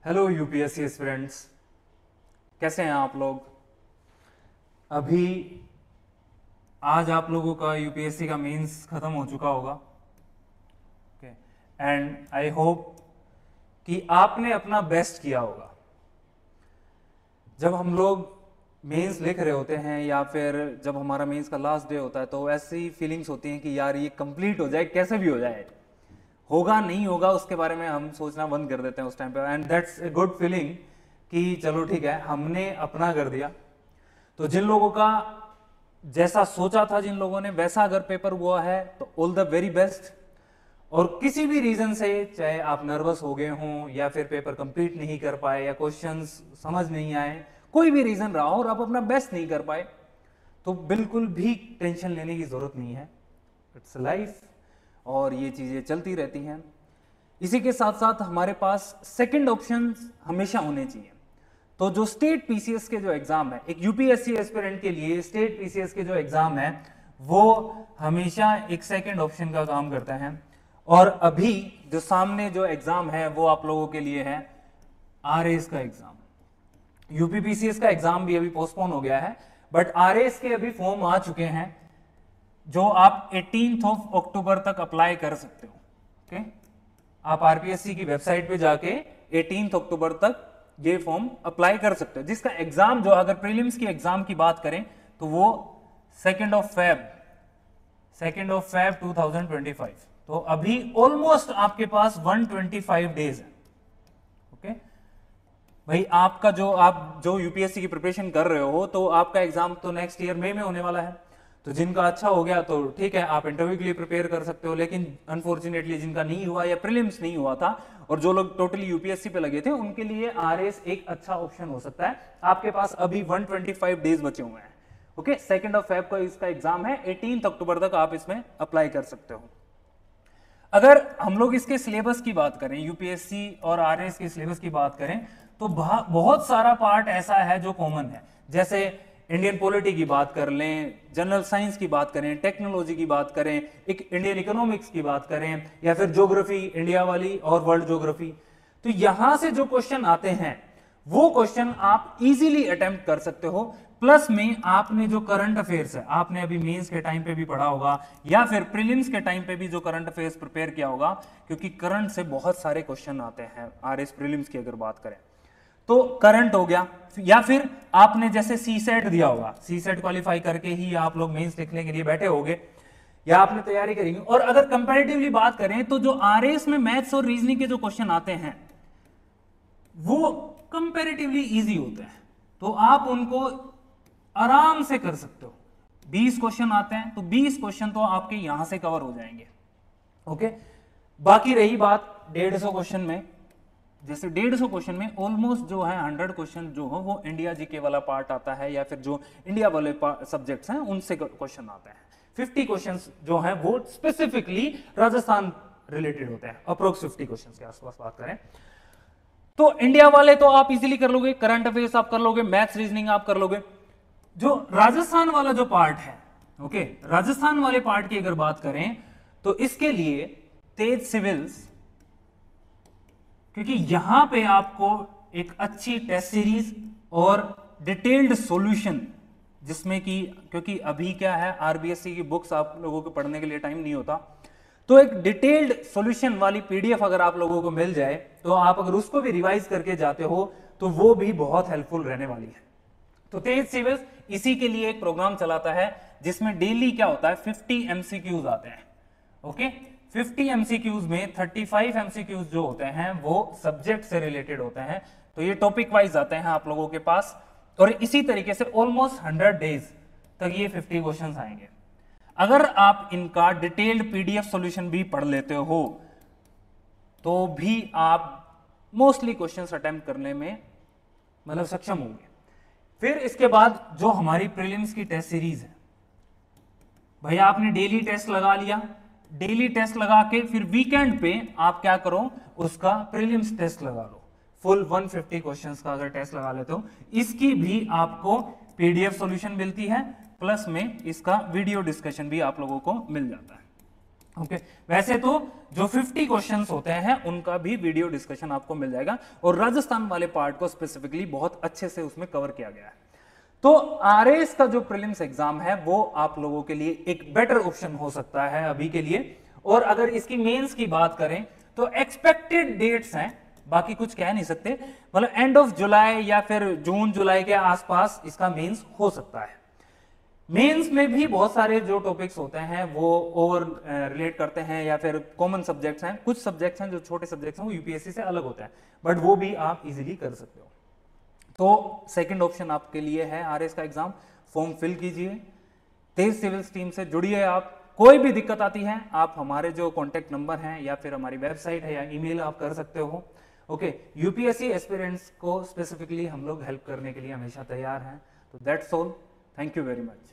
Hello UPSC aspirants, कैसे हैं आप लोग। अभी आज आप लोगों का यूपीएससी का मेंस खत्म हो चुका होगा। ओके, एंड आई होप कि आपने अपना बेस्ट किया होगा। जब हम लोग मेंस लिख रहे होते हैं या फिर जब हमारा मेंस का लास्ट डे होता है तो ऐसी फीलिंग्स होती हैं कि यार ये कंप्लीट हो जाए, कैसे भी हो जाए। होगा नहीं होगा उसके बारे में हम सोचना बंद कर देते हैं उस टाइम पे, and that's a good feeling कि चलो ठीक है हमने अपना कर दिया। तो जिन लोगों का जैसा सोचा था, जिन लोगों ने वैसा अगर पेपर हुआ है तो ऑल द वेरी बेस्ट। और किसी भी रीजन से, चाहे आप नर्वस हो गए हों या फिर पेपर कंप्लीट नहीं कर पाए या क्वेश्चंस समझ नहीं आए, कोई भी रीजन रहा हो और आप अपना बेस्ट नहीं कर पाए, तो बिल्कुल भी टेंशन लेने की जरूरत नहीं है। इट्स लाइफ और ये चीजें चलती रहती हैं। इसी के साथ साथ हमारे पास सेकंड ऑप्शन हमेशा होने चाहिए। तो जो स्टेट पीसीएस के जो एग्जाम है, एक यूपीएससी एस्पिरेंट के लिए स्टेट पीसीएस के जो एग्जाम है वो हमेशा एक सेकंड ऑप्शन का काम करता है। और अभी जो सामने जो एग्जाम है वो आप लोगों के लिए है आरएएस का एग्जाम। यूपीपीसीएस का एग्जाम भी अभी पोस्टपोन हो गया है, बट आरएएस के अभी फॉर्म आ चुके हैं जो आप 18 अक्टूबर तक अप्लाई कर सकते हो। ओके, आप आरपीएससी की वेबसाइट पे जाके 18 अक्टूबर तक ये फॉर्म अप्लाई कर सकते हो, जिसका एग्जाम जो अगर प्रीलिम्स की एग्जाम की बात करें तो वो 2 फेब 2025। तो अभी ऑलमोस्ट आपके पास 125 डेज है। ओके भाई, आपका आप जो यूपीएससी की प्रिपरेशन कर रहे हो तो आपका एग्जाम तो नेक्स्ट ईयर मई में होने वाला है। तो जिनका अच्छा हो गया तो ठीक है, आप इंटरव्यू के लिए प्रिपेयर कर सकते हो। लेकिन अनफॉर्चुनेटली जिनका नहीं हुआ या प्रीलिम्स नहीं हुआ था और जो लोग टोटली यूपीएससी पे लगे थे, उनके लिए आरएएस एक अच्छा ऑप्शन हो सकता है। आपके पास अभी 125 डेज बचे हुए हैं। ओके, 2 फेब को इसका एग्जाम है, 18 अक्टूबर तक आप इसमें अप्लाई कर सकते हो। अगर हम लोग इसके सिलेबस की बात करें, यूपीएससी और आरएएस के सिलेबस की बात करें, तो बहुत सारा पार्ट ऐसा है जो कॉमन है। जैसे इंडियन पॉलिटी की बात कर लें, जनरल साइंस की बात करें, टेक्नोलॉजी की बात करें, एक इंडियन इकोनॉमिक्स की बात करें, या फिर ज्योग्राफी इंडिया वाली और वर्ल्ड ज्योग्राफी, तो यहां से जो क्वेश्चन आते हैं वो क्वेश्चन आप इजीली अटेम्प्ट कर सकते हो। प्लस में आपने जो करंट अफेयर्स है, आपने अभी मेंस के टाइम पे भी पढ़ा होगा या फिर प्रीलिम्स के टाइम पे भी जो करंट अफेयर्स प्रिपेयर किया होगा, क्योंकि करंट से बहुत सारे क्वेश्चन आते हैं आरएस प्रीलिम्स की अगर बात करें तो करंट हो गया। या फिर आपने जैसे सी सेट दिया होगा, सी सेट क्वालिफाई करके ही आप लोग मेंस लिखने के लिए बैठे होंगे या आपने तैयारी करेंगे। और अगर कंपैरेटिवली बात करें तो जो आरएस में मैथ्स और रीजनिंग के जो क्वेश्चन आते हैं वो कंपैरेटिवली इजी होते हैं, तो आप उनको आराम से कर सकते हो। 20 क्वेश्चन आते हैं तो 20 क्वेश्चन तो आपके यहां से कवर हो जाएंगे। ओके, बाकी रही बात 150 क्वेश्चन में, जैसे 150 क्वेश्चन में ऑलमोस्ट जो है 100 क्वेश्चन जो हो वो इंडिया जीके वाला पार्ट आता है, या फिर जो इंडिया वाले सब्जेक्ट्स हैं उनसे क्वेश्चन आते हैं। 50 क्वेश्चंस जो हैं वो स्पेसिफिकली राजस्थान रिलेटेड होते हैं, अप्रोक्स 50 क्वेश्चंस के आसपास बात करें तो इंडिया वाले तो आप इजीली कर लोगे, करंट अफेयर्स आप कर लोगे, मैथ्स रीजनिंग आप कर लोगे। जो राजस्थान वाला जो पार्ट है, ओके, राजस्थान वाले पार्ट की अगर बात करें तो इसके लिए तेज सिविल्स, क्योंकि यहां पे आपको एक अच्छी टेस्ट सीरीज और डिटेल्ड सॉल्यूशन, जिसमें कि क्योंकि अभी क्या है आरबीएससी की बुक्स आप लोगों को पढ़ने के लिए टाइम नहीं होता, तो एक डिटेल्ड सॉल्यूशन वाली पीडीएफ अगर आप लोगों को मिल जाए तो आप अगर उसको भी रिवाइज करके जाते हो तो वो भी बहुत हेल्पफुल रहने वाली है। तो तेज सिविल्स इसी के लिए एक प्रोग्राम चलाता है जिसमें डेली क्या होता है 50 एमसीक्यूज आते हैं। ओके, 50 एमसीक्यूज में 35 एमसीक्यूज जो होते हैं वो सब्जेक्ट से रिलेटेड होते हैं, तो ये टॉपिक वाइज आते हैं आप लोगों के पास। और इसी तरीके से ऑलमोस्ट 100 डेज तक ये 50 क्वेश्चंस आएंगे। अगर आप इनका डिटेल्ड पीडीएफ सॉल्यूशन भी पढ़ लेते हो तो भी आप मोस्टली क्वेश्चंस अटेम्प्ट करने में मतलब सक्षम होंगे। फिर इसके बाद जो हमारी प्रीलिम्स की टेस्ट सीरीज है, भैया आपने डेली टेस्ट लगा लिया, डेली टेस्ट लगा के फिर वीकेंड पे आप क्या करो, उसका प्रीलिम्स टेस्ट लगा लो। फुल 150 क्वेश्चंस का अगर टेस्ट लगा लेते हो, इसकी भी आपको पीडीएफ सॉल्यूशन मिलती है, प्लस में इसका वीडियो डिस्कशन भी आप लोगों को मिल जाता है। ओके वैसे तो जो 50 क्वेश्चंस होते हैं उनका भी वीडियो डिस्कशन आपको मिल जाएगा, और राजस्थान वाले पार्ट को स्पेसिफिकली बहुत अच्छे से उसमें कवर किया गया है। तो आरएएस का जो प्रीलिम्स एग्जाम है वो आप लोगों के लिए एक बेटर ऑप्शन हो सकता है अभी के लिए। और अगर इसकी मेंस की बात करें तो एक्सपेक्टेड डेट्स हैं, बाकी कुछ कह नहीं सकते, मतलब एंड ऑफ जुलाई या फिर जून जुलाई के आसपास इसका मेंस हो सकता है। मेंस में भी बहुत सारे जो टॉपिक्स होते हैं वो ओवर रिलेट करते हैं या फिर कॉमन सब्जेक्ट्स हैं, कुछ सब्जेक्ट्स हैं जो छोटे सब्जेक्ट्स हैं वो यूपीएससी से अलग होते हैं, बट वो भी आप इजीली कर सकते हो। तो सेकंड ऑप्शन आपके लिए है आरएस का एग्जाम, फॉर्म फिल कीजिए, तेज सिविल टीम से जुड़िए। आप कोई भी दिक्कत आती है आप हमारे जो कॉन्टेक्ट नंबर हैं या फिर हमारी वेबसाइट है या ईमेल आप कर सकते हो। ओके यूपीएससी एस्पिरेंट्स को स्पेसिफिकली हम लोग हेल्प करने के लिए हमेशा तैयार हैं। तो that's all, thank you very much.